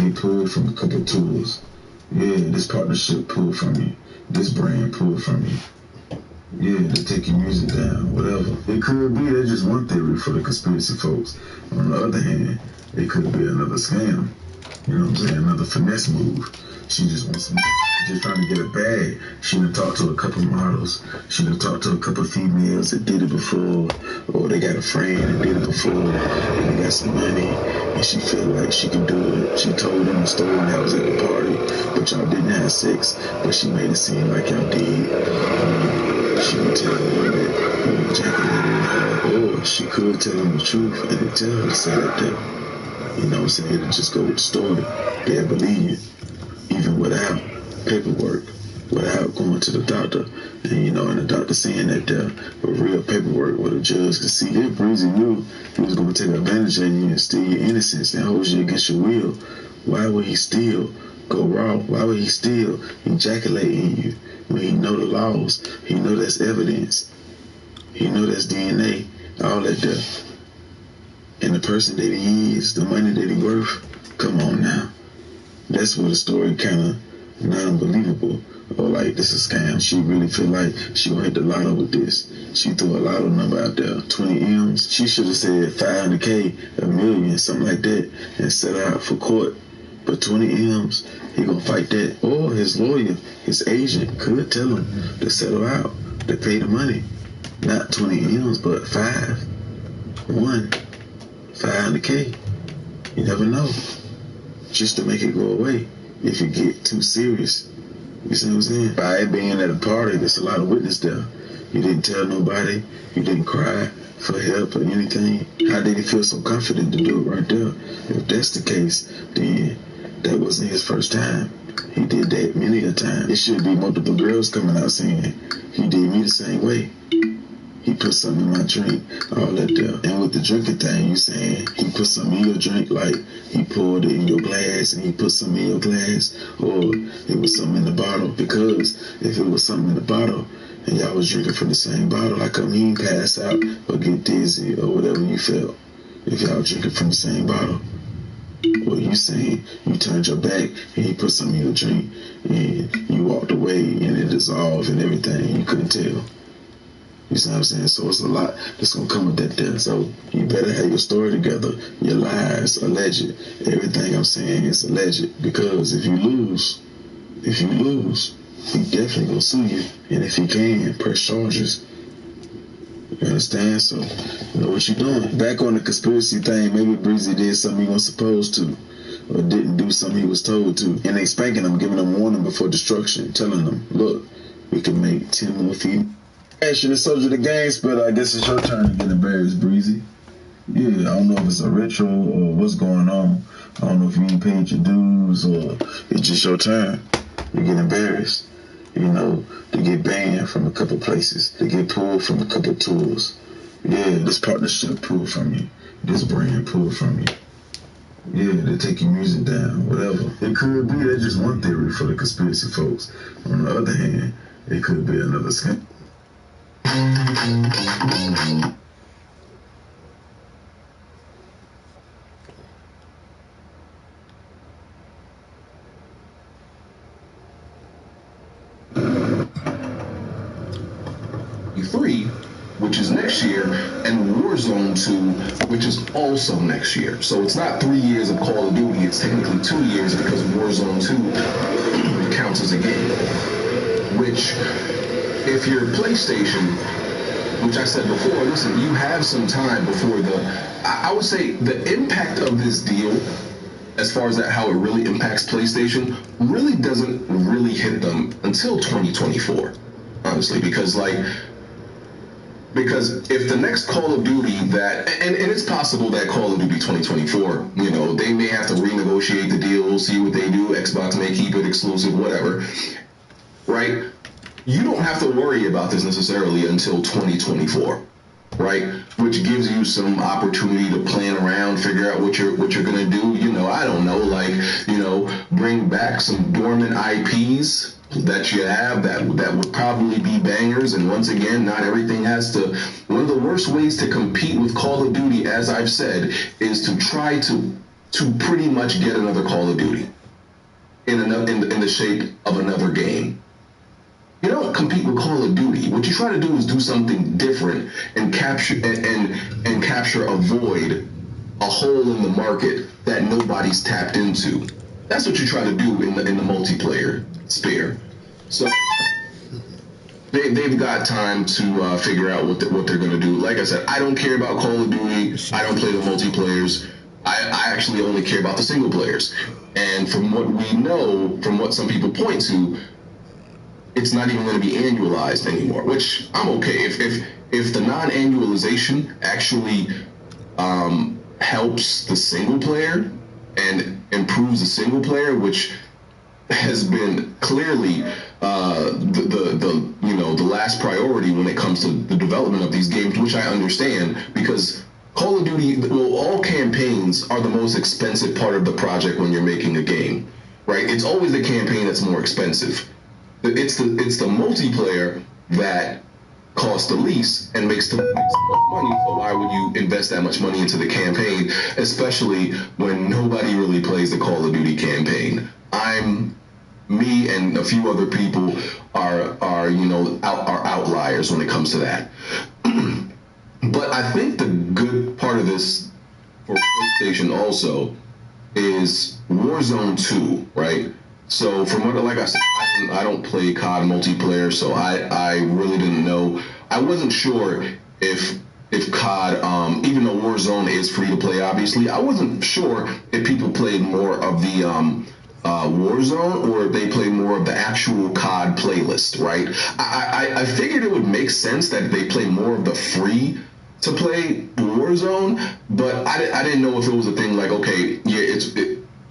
they pulled from a couple tools. Yeah, this partnership pulled from you. This brand pulled from you. Yeah, they take your music down, whatever. It could be that's just one theory for the conspiracy folks. On the other hand, it could be another scam. You know what I'm saying? Another finesse move. She just wants some, just trying to get a bag. She done talked to a couple models. She done talked to a couple females that did it before, or they got a friend that did it before, and they got some money, and she feel like she can do it. She told them the story that was at the party, but y'all didn't have sex, but she made it seem like y'all did. She can tell them that you ejaculated, or she could tell them the truth and then tell her to say that there. You know what I'm saying? It'll just go with the story. They'll believe you. Even without paperwork, without going to the doctor, and the doctor saying that there with real paperwork where the judge could see if Breezy knew he was going to take advantage of you and steal your innocence and hold you against your will, why would he still go raw? Why would he still ejaculate in you when he know the laws? He know that's evidence. He know that's DNA, all that there. And the person that he is, the money that he worth, come on now. That's where the story kind of non-believable, or like this is a scam. She really feel like she gonna hit the lotto with this. She threw a lotto number out there, 20 M's. She should have said 500K, $1 million, something like that, and set out for court. But 20 M's, he gonna fight that. Or his lawyer, his agent, could tell him to settle out, to pay the money. Not 20 M's, but 500K. You never know. Just to make it go away if you get too serious. You see what I'm saying? By it being at a party, there's a lot of witness there. You didn't tell nobody. You didn't cry for help or anything. How did he feel so confident to do it right there? If that's the case, then that wasn't his first time. He did that many a time. It should be multiple girls coming out saying, he did me the same way. He put something in my drink, all that there. And with the drinking thing, you saying he put something in your drink, like he poured it in your glass and he put something in your glass, or it was something in the bottle. Because if it was something in the bottle and y'all was drinking from the same bottle, how come he didn't pass out or get dizzy or whatever you felt if y'all drinking from the same bottle? Or you saying you turned your back and he put something in your drink and you walked away and it dissolved and everything, you couldn't tell. You see what I'm saying? So it's a lot that's going to come with that there. So you better have your story together. Your lies, alleged. Everything I'm saying is alleged. Because if you lose, he definitely going to sue you. And if he can, press charges. You understand? So you know what you're doing. Back on the conspiracy thing, maybe Breezy did something he wasn't supposed to. Or didn't do something he was told to. And they spanking him, giving him warning before destruction. Telling them, look, we can make 10 more feet. Actually, the subject of the games, but I guess it's your turn to get embarrassed, Breezy. Yeah, I don't know if it's a retro or what's going on. I don't know if you ain't paid your dues or it's just your turn. You get embarrassed, to get banned from a couple places, to get pulled from a couple tours. Yeah, this partnership pulled from you. This brand pulled from you. Yeah, they take your music down, whatever. It could be that's just one theory for the conspiracy folks. On the other hand, it could be another scam. Three, which is next year, and Warzone 2, which is also next year. So it's not 3 years of Call of Duty, it's technically 2 years because Warzone 2 counts as a game. Which, if you're PlayStation, which I said before, listen, you have some time before I would say the impact of this deal, as far as how it really impacts PlayStation, really doesn't really hit them until 2024, honestly, because if the next Call of Duty and it's possible that Call of Duty 2024, they may have to renegotiate the deal, we'll see what they do, Xbox may keep it exclusive, whatever, right? You don't have to worry about this necessarily until 2024, right? Which gives you some opportunity to plan around, figure out what you're gonna do. I don't know, bring back some dormant IPs that you have that would probably be bangers. And once again, not everything has to. One of the worst ways to compete with Call of Duty, as I've said, is to try to to pretty much get another Call of Duty in the shape of another game. You don't compete with Call of Duty. What you try to do is do something different and capture and capture a void, a hole in the market that nobody's tapped into. That's what you try to do in the multiplayer sphere. So they've got time to figure out what they're going to do. Like I said, I don't care about Call of Duty. I don't play the multiplayers. I actually only care about the single players. And from what we know, from what some people point to, it's not even going to be annualized anymore, which I'm okay. If the non-annualization actually helps the single player and improves the single player, which has been clearly the last priority when it comes to the development of these games, which I understand, because Call of Duty, all campaigns are the most expensive part of the project when you're making a game, right? It's always the campaign that's more expensive. It's the multiplayer that costs the least and makes the most money. So why would you invest that much money into the campaign, especially when nobody really plays the Call of Duty campaign? Me and a few other people are outliers when it comes to that. But I think the good part of this for PlayStation also is Warzone 2, right? So from what, like I said, I don't play COD multiplayer, so I really didn't know. I wasn't sure if COD, even though Warzone is free to play, obviously, I wasn't sure if people played more of the Warzone or if they play more of the actual COD playlist, right? I figured it would make sense that they play more of the free to play Warzone, but I didn't know if it was a thing like, okay, yeah,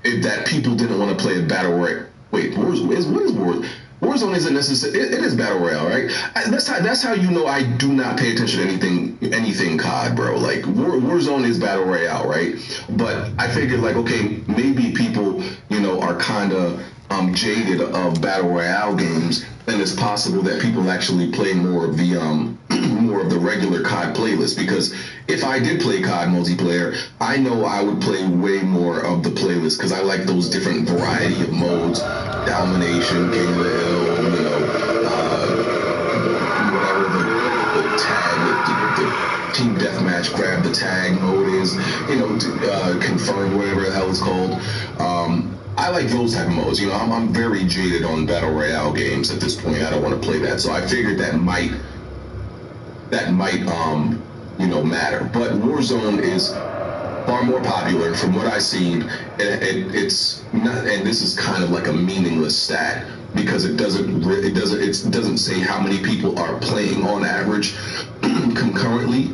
if that people didn't want to play a battle royale. Wait, what is Warzone? Warzone isn't necessarily. It is battle royale, right? That's how you know I do not pay attention to anything COD, bro. Like Warzone is battle royale, right? But I figured like, okay, maybe people are kind of jaded of battle royale games, and it's possible that people actually play more of the regular COD playlist, because if I did play COD multiplayer, I know I would play way more of the playlist because I like those different variety of modes, domination, King of the Hill, whatever the tag, the team deathmatch, grab the tag mode is, confirm, whatever the hell it's called. I like those type of modes. I'm very jaded on battle royale games at this point. I don't want to play that, so I figured that might matter. But Warzone is far more popular from what I've seen. It's not, and this is kind of like a meaningless stat because it doesn't say how many people are playing on average concurrently,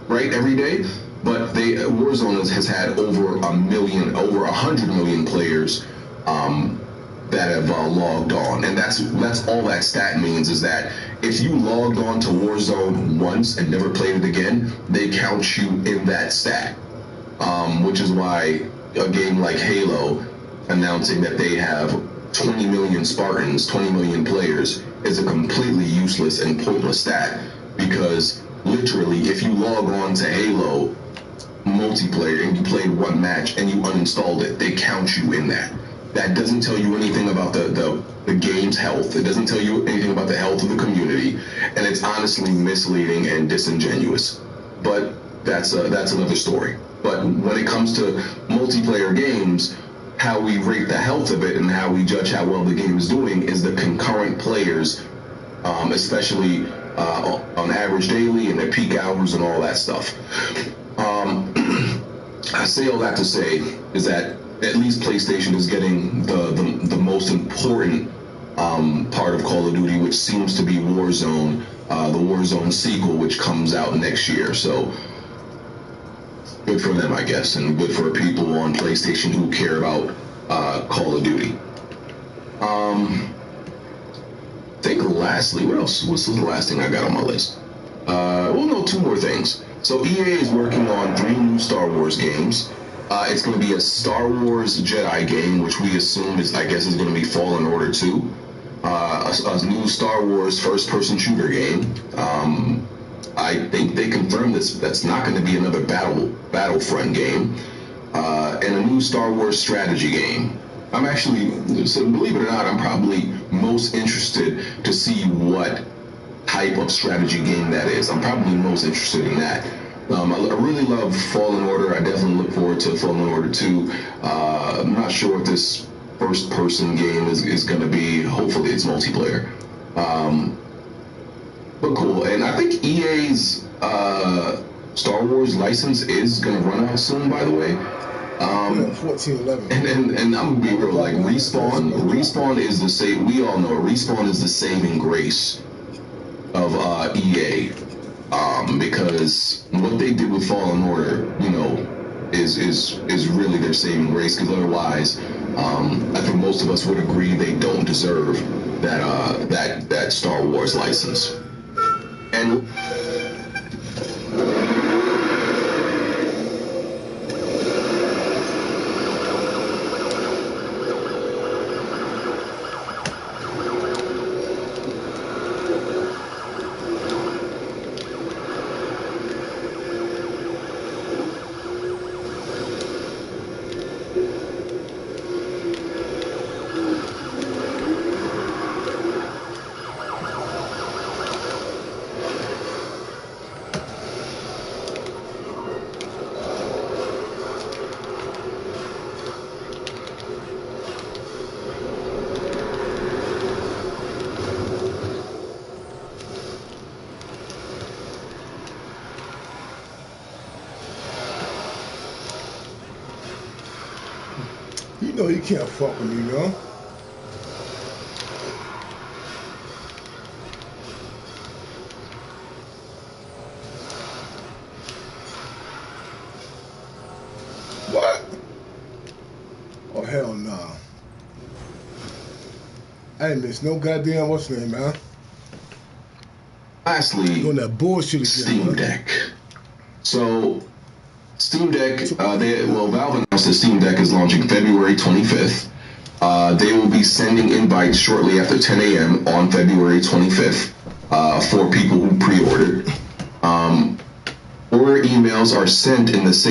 right, every day. But Warzone has had over 100 million players that have logged on, and that's all that stat means, is that if you logged on to Warzone once and never played it again, they count you in that stat. Which is why a game like Halo announcing that they have 20 million Spartans, 20 million players, is a completely useless and pointless stat, because literally if you log on to Halo multiplayer and you played one match and you uninstalled it, they count you in that. That doesn't tell you anything about the game's health. It doesn't tell you anything about the health of the community, and it's honestly misleading and disingenuous. But that's another story. But when it comes to multiplayer games, how we rate the health of it and how we judge how well the game is doing is the concurrent players, especially on average daily and their peak hours and all that stuff. I say all that to say is that at least PlayStation is getting the most important part of Call of Duty, which seems to be Warzone, the Warzone sequel, which comes out next year. So good for them, I guess, and good for people on PlayStation who care about Call of Duty. I think lastly, what else? What's the last thing I got on my list? Two more things. So EA is working on 3 new Star Wars games. It's going to be a Star Wars Jedi game, which we assume is going to be Fallen Order 2. A new Star Wars first-person shooter game. I think they confirmed this. That's not going to be another Battlefront game. and a new Star Wars strategy game. I'm actually, so believe it or not, I'm probably most interested to see what type of strategy game that is. I'm probably most interested in that. I really love Fallen Order. I definitely look forward to Fallen Order 2. I'm not sure what this first-person game is going to be. Hopefully it's multiplayer. But cool. And I think EA's Star Wars license is going to run out soon, by the way. 14-11. And I'm gonna be real, like Respawn is the same. We all know Respawn is the saving grace of EA, because what they did with Fallen Order, you know, is really their saving grace. Because otherwise, I think most of us would agree they don't deserve that Star Wars license. And You know you can't fuck with me, yo. What? Oh, hell nah. I ain't missed no goddamn what's the name, man. lastly, Doing that bullshit again, Steam Deck. So, Steam Deck, Valve announced that Steam Deck is launching February 25th. They will be sending invites shortly after 10 a.m. on February 25th for people who pre-ordered. Order emails are sent in the same